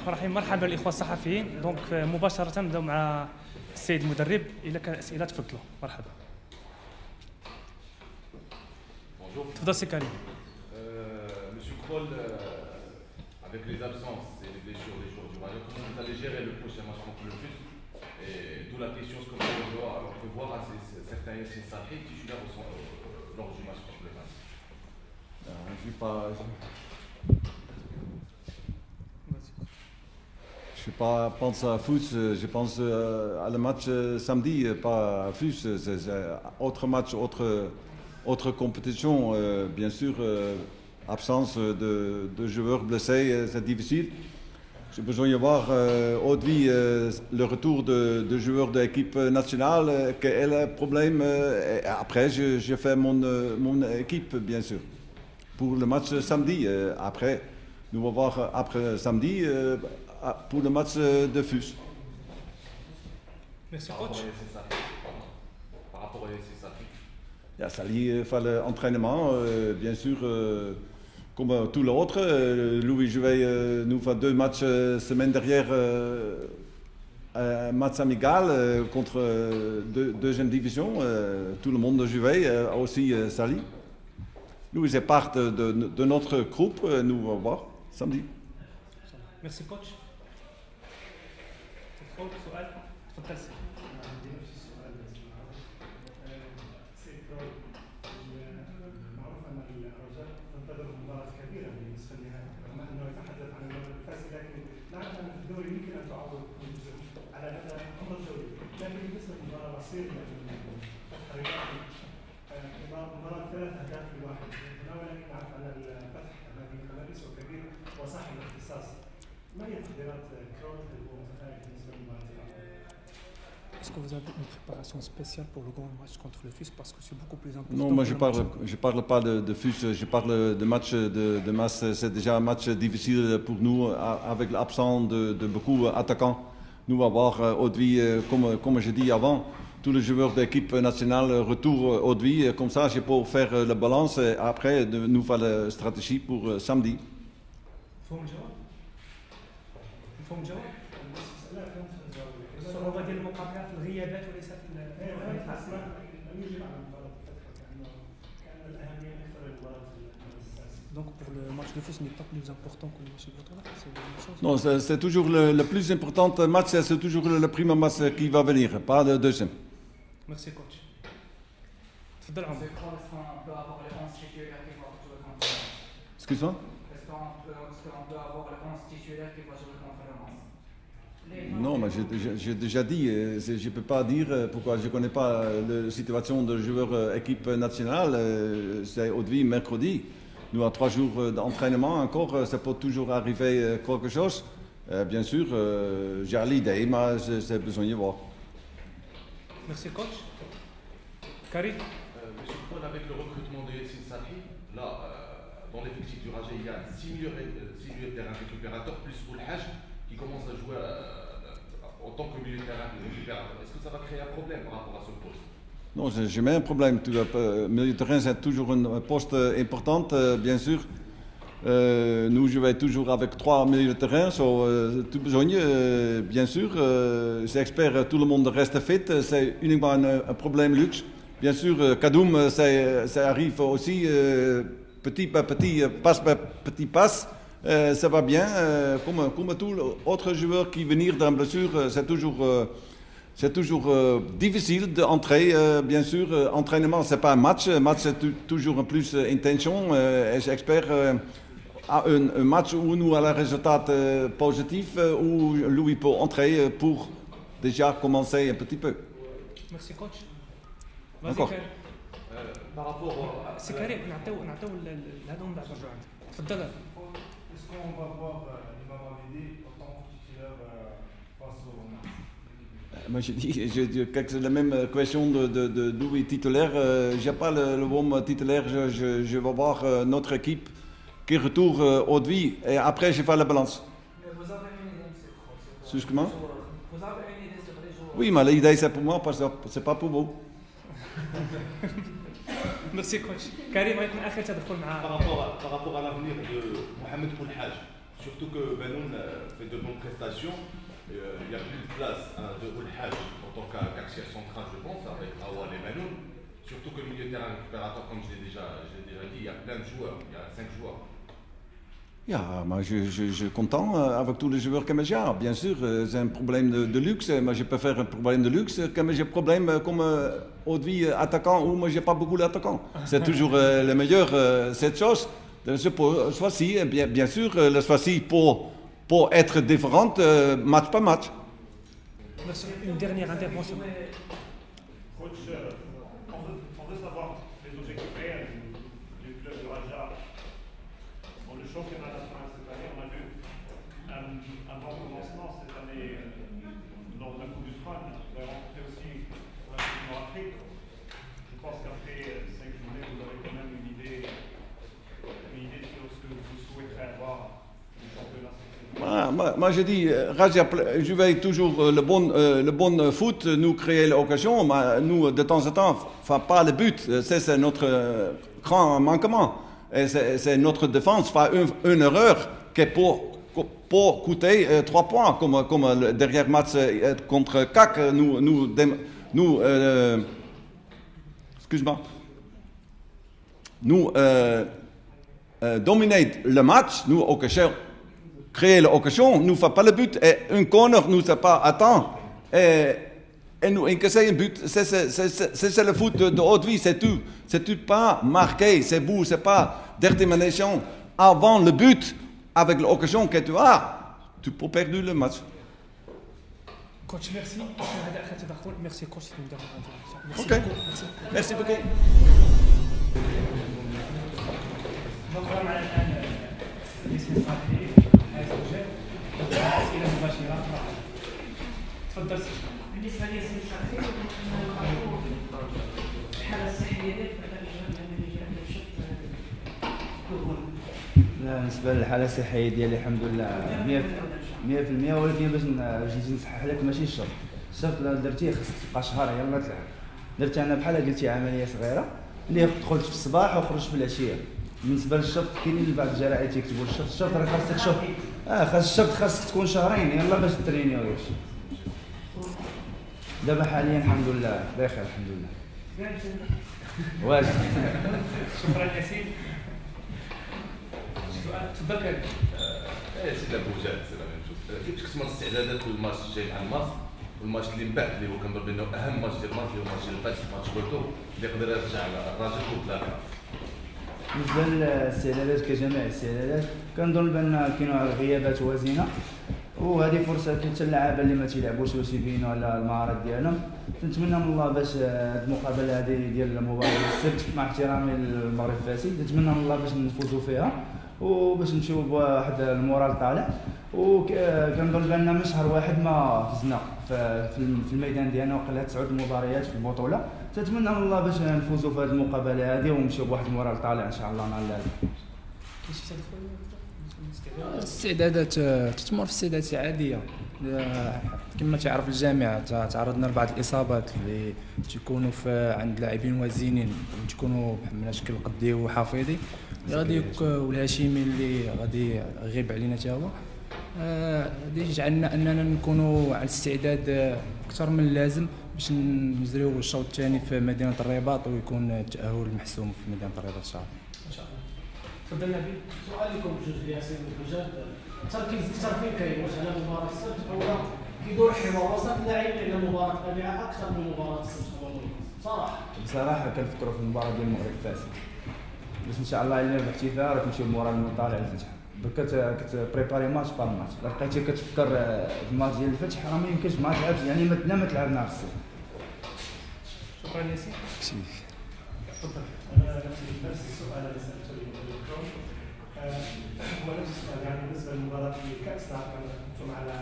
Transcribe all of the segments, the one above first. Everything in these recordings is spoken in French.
الرحيم. مرحبا الاخوه الصحفيين. دونك مباشره نبداو مع السيد المدرب. الا كان اسئله تفضلوا. مرحبا. تفضل سي كريم. Monsieur Kroll, avec les absences et les blessures des joueurs du Rayo, comment vous allez gérer le prochain match contre le FUS? Et d'où la question, ce qu'on peut voir à certains Yassine Salhi titulaires lors du match contre le FUS. Je ne pense pas à FUS, je pense à le match samedi, pas à FUS. C'est autre match, autre compétition, bien sûr. Absence de joueurs blessés, c'est difficile. J'ai besoin de voir aujourd'hui le retour de joueurs de l'équipe nationale, quel est le problème. Après, je fais mon équipe, bien sûr, pour le match samedi. Après, nous allons voir après samedi pour le match de FUS. Merci, coach. Par rapport à Yassine Salhi. Ja, Salhi fait l'entraînement, bien sûr. Comme tout l'autre, Louis Jouvet nous fait 2 matchs semaine dernière, un match amical contre deuxième division. Tout le monde de Jouvet, aussi Salhi. Louis est part de notre groupe, nous allons voir samedi. Merci coach. Est-ce que vous avez une préparation spéciale pour le grand match contre le FUS parce que c'est beaucoup plus important? Non, moi je parle pas de FUS, je parle de match de masse. C'est déjà un match difficile pour nous avec l'absence de beaucoup d'attaquants. Nous allons avoir aujourd'hui, comme je dis avant, tous les joueurs de l'équipe nationale retour aujourd'hui. Comme ça, je peux faire la balance et après nous faire la stratégie pour samedi. الصعوبة ديال المقابلات الغيابات وليس في Donc pour le match de FUS n'est pas plus important que le match de Botola, c'est la même chose? Non, c'est toujours le plus important match, c'est toujours le premier match qui va venir, pas le deuxième. Merci coach. تفضل عمر. Excuse-moi. Est-ce qu'on peut avoir le 11 titulaire qui va jouer contre le Reims? Non, mais j'ai déjà dit, je ne peux pas dire pourquoi je ne connais pas la situation de joueurs équipe nationale. C'est aujourd'hui, mercredi. Nous avons 3 jours d'entraînement encore, ça peut toujours arriver quelque chose. Bien sûr, j'ai l'idée, mais j'ai besoin de voir. Merci coach. Karim. Monsieur Kroll, avec le recrutement de Yassine Salhi, là, dans l'effectif du Raja, il y a 6 milieux de terrain récupérateurs plus Oulhaj qui commence à jouer en tant que milieu de terrain récupérateur. Est-ce que ça va créer un problème par rapport à ce poste? Non, j'ai même un problème. Le milieu de terrain, c'est toujours un poste important, bien sûr. Nous jouons toujours avec 3 milieux de terrain. Tout besoin, bien sûr. J'espère tout le monde reste fit. C'est uniquement un problème luxe. Bien sûr, Kadoum, ça arrive aussi petit par petit, passe par petit passe. Ça va bien. Comme tous les autres joueurs qui viennent d'un blessure, c'est toujours difficile d'entrer, bien sûr. Entraînement, ce n'est pas un match. Un match, c'est toujours plus intention. J'espère un match où nous avons un résultat positif, où Louis peut entrer pour déjà commencer un petit peu. Merci coach. Encore. Par rapport à... سي كريم نعطيو هذا من بعد نرجعوا عندك. تفضل. Est-ce qu'on va voir Imam Hamidi en tant que titulaire face au match? Moi, je dis que la même question de Louis titulaire. Je n'ai pas le bon titulaire. Je vais voir notre équipe qui retourne aujourd'hui et après je fais la balance. Mais vous avez une idée, M. Kroll? Sur comment? Vous avez une idée sur les joueurs? Oui, mais l'idée c'est pour moi, parce que c'est pas pour vous. Merci coach. كريم غيكون اخر تدخل مع Par rapport à l'avenir de Mohamed Oulhaj, Surtout que Benoun fait de bonnes prestations. Il n'y a plus de place de Oulhaj en tant qu'axial central, je pense, avec Awal et Benoun. Surtout que le milieu de terrain récupérateur, comme je l'ai déjà dit, il y a plein de joueurs, il y a 5 joueurs. Ja, maar je suis content avec tous les joueurs que j'ai. Bien sûr, c'est un problème de luxe, mais je peux faire un problème de luxe comme j'ai un problème comme Audvi attaquant ou moi j'ai pas beaucoup d'attaquants. C'est toujours le meilleur, cette chose. Ce choisi, bien sûr, le choisi pour être différente match par match. Merci. Une dernière intervention. Coach, on veut savoir les objectifs réels du club de Raja. Dans le championnat national cette année, on a vu un bon commencement cette année lors de la Coupe du Trône. Vous avez rencontré aussi la Coupe Nord-Afrique. Je pense qu'après 5 journées, vous aurez quand même une idée sur ce que vous souhaiterez avoir du championnat. Moi je dis, Raja, je vais toujours le bon foot, nous créer l'occasion, mais nous de temps en temps, enfin pas le but, c'est notre grand manquement. C'est notre défense, fait une erreur qui pour coûter 3 points, comme le dernier match contre CAC, excuse-moi, nous dominer le match, nous occasion, créer l'occasion, nous ne fait pas le but, et un corner nous ne pas attend, et nous incasser un but, c'est le foot de haute vie, c'est tout. C'est tout pas marqué, c'est vous, c'est pas détermination avant le but, avec l'occasion que tu as, tu peux perdre le match. Coach, merci. Merci, coach. C'est une dernière intervention. Merci Ok. beaucoup. Merci beaucoup. نقرأ معنا الآن الاسم الصحفي حارس الوجه. أسئلة مباشرة. تفضل. بالنسبه للاسم الصحفي الحاله الصحيه ديالك بعد الجهه اللي جات الشوط الاول. بالنسبه للحاله الصحيه ديالي الحمد لله 100%، ولكن باش جيت نصحح لك ماشي الشوط لا درتيه خصك تبقى شهر يلاه تلعب. درت انا بحال قلتي عمليه صغيره اللي دخلت في الصباح وخرجت في العشيه. بالنسبه للشوط كاينين بعض الجرائد تيكتبوا الشوط راه خاصك شوف خاصك تكون شهرين يلاه باش ترينيو ياك. دابا حاليا الحمد لله بخير الحمد لله. واجد. شكرا ياسين. تفضل كريم. سي لا بوجات سي لا ميم شوز. كيفاش كتسمى الاستعدادات للماتش الجاي مع الماس والماتش اللي من بعد اللي هو كنظن بانه اهم ماتش ديال الماتش اللي هو الماتش ديال الفاتح ماتش بورتو اللي يقدر يرجع الراجل كوب ثلاثه. بالنسبه للاستعدادات كجميع الاستعدادات كنظن بان كاينه غيابات وزينه، وهذه فرصه حتى اللعابه اللي ما تيلعبوش باش يبينوا على المهارات ديالهم. نتمنى من الله باش هذه المقابله هذه ديال المباراه السبت مع احترامي للمغرب الفاسي، نتمنى من الله باش نفوزوا فيها وباش نمشيو بواحد المورال طالع. وكنظن بان من شهر واحد ما فزنا في الميدان ديالنا وقلها 9 مباريات في البطوله. تتمنى من الله باش نفوزوا في هذه المقابله هذه ونمشيو بواحد المورال طالع ان شاء الله مع اللاعب. الاستعدادات تتمر في الاستعدادات العاديه كما تعرف الجميع. تعرضنا لبعض الاصابات اللي تيكونوا عند لاعبين وزينين تيكونوا من شكل قدي وحفيظي غادي والهاشمي اللي غادي يغيب علينا حتى هو. غادي يجعلنا اننا نكونوا على الاستعداد اكثر من اللازم باش نجريو الشوط الثاني في مدينه الرباط ويكون التاهل محسوم في مدينه الرباط ان شاء الله. ان شاء الله. تفضل نبيل. سؤال لكم بجوج ياسين وبجد التركيز اكثر فين كاين واش على مباراه السبت او كيدور حوار وسط اللاعبين على مباراه الربيعه اكثر من مباراه السبت صراحه؟ بصراحه كنفكروا في المباراه ديال المغرب الفاسي باش ان شاء الله الا ربحتي فيها راه تمشي بمورال طالع الفتح. درك كتبريباري ماتش بار ماتش، الا بقيتي كتفكر في الماتش ديال الفتح راه ما يمكنش ما تلعبش، يعني ما تلعب نهار السبت. شكرا ياسين. تفضل. نفس السؤال اللي سالته لكم هو نفس السؤال، يعني بالنسبه للمباراه في كاس كنتم على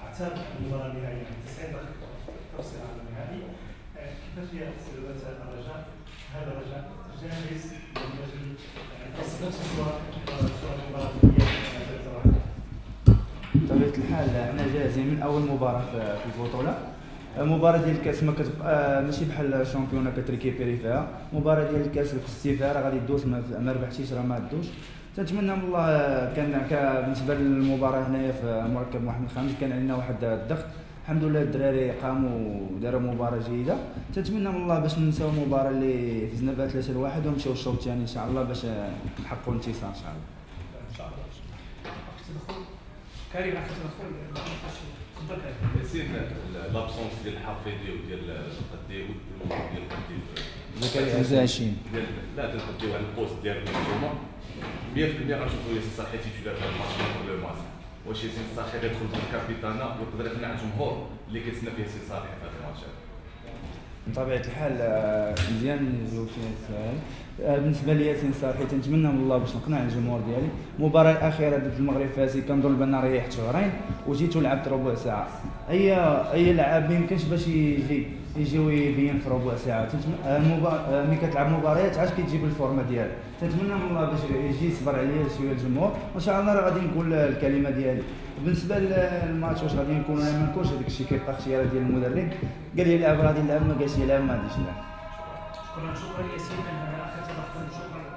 اعتاب المباراه النهائيه 90 دقيقه توصل على النهائي. كيفاش هي استعدادات الرجاء؟ هذا الرجاء جاهز من اجل نفس المباراه النهائيه؟ بطبيعه الحال احنا جاهزين من اول مباراه في البطوله. مباراة ديال الكاس ما كتبقى ماشي بحال الشامبيون كتريكيبيري فيها. مباراة ديال الكاس في الاستثمار غادي دوز ما ربحتيش راه ما دوش. تنتمنى من الله. كان بالنسبه للمباراه هنايا في مركب محمد خامس كان عندنا واحد الضغط، الحمد لله الدراري قاموا وداروا مباراه جيده. تنتمنى من الله باش ننساو المباراه اللي فزنا بها 3-1 ونمشيو الشوط الثاني ان شاء الله باش نحققوا الانتصار ان شاء الله. ان شاء الله. كريم عرفت تدخل تفضل كريم. ياسين لابسونس ديال الحفيظي وديال القدي وديال القدي زكريا 25 لا تنقديو على البوست ديالكم نتوما 100% غنشوفوا ياسين صالحي تيتولى في الماتش كل لو ماتش. واش ياسين صالحي يدخل في الكابيتانا ويقدر يقنع الجمهور اللي كيتسنى في ياسين صالحي في هذا الماتش هذا؟ بطبيعه الحال مزيان نجاوب في السؤال. بالنسبه لي ياسين صالحي تنتمنى من الله باش نقنع الجمهور ديالي. المباراه الاخيره ضد المغرب فاسي كنظن بان ريحت شهرين وجيت ولعبت ربع ساعه. اي لاعب ما يمكنش باش يجي ويبين في ربع ساعه. ملي كتلعب مباريات عاد كتجيب الفورمه ديالك. تنتمنى من الله باش يجي يصبر عليا شويه الجمهور وان شاء الله راه غادي نقول الكلمه ديالي. بالنسبه للماتش واش غادي نكون ولا ما نكونش هذاك الشيء كيبقى اختيار ديال المدرب. قال لي لعب غادي نلعب، ما قالش يلعب ما غاديش نلعب. شكرا ياسين على اخر تدخل. شكرا.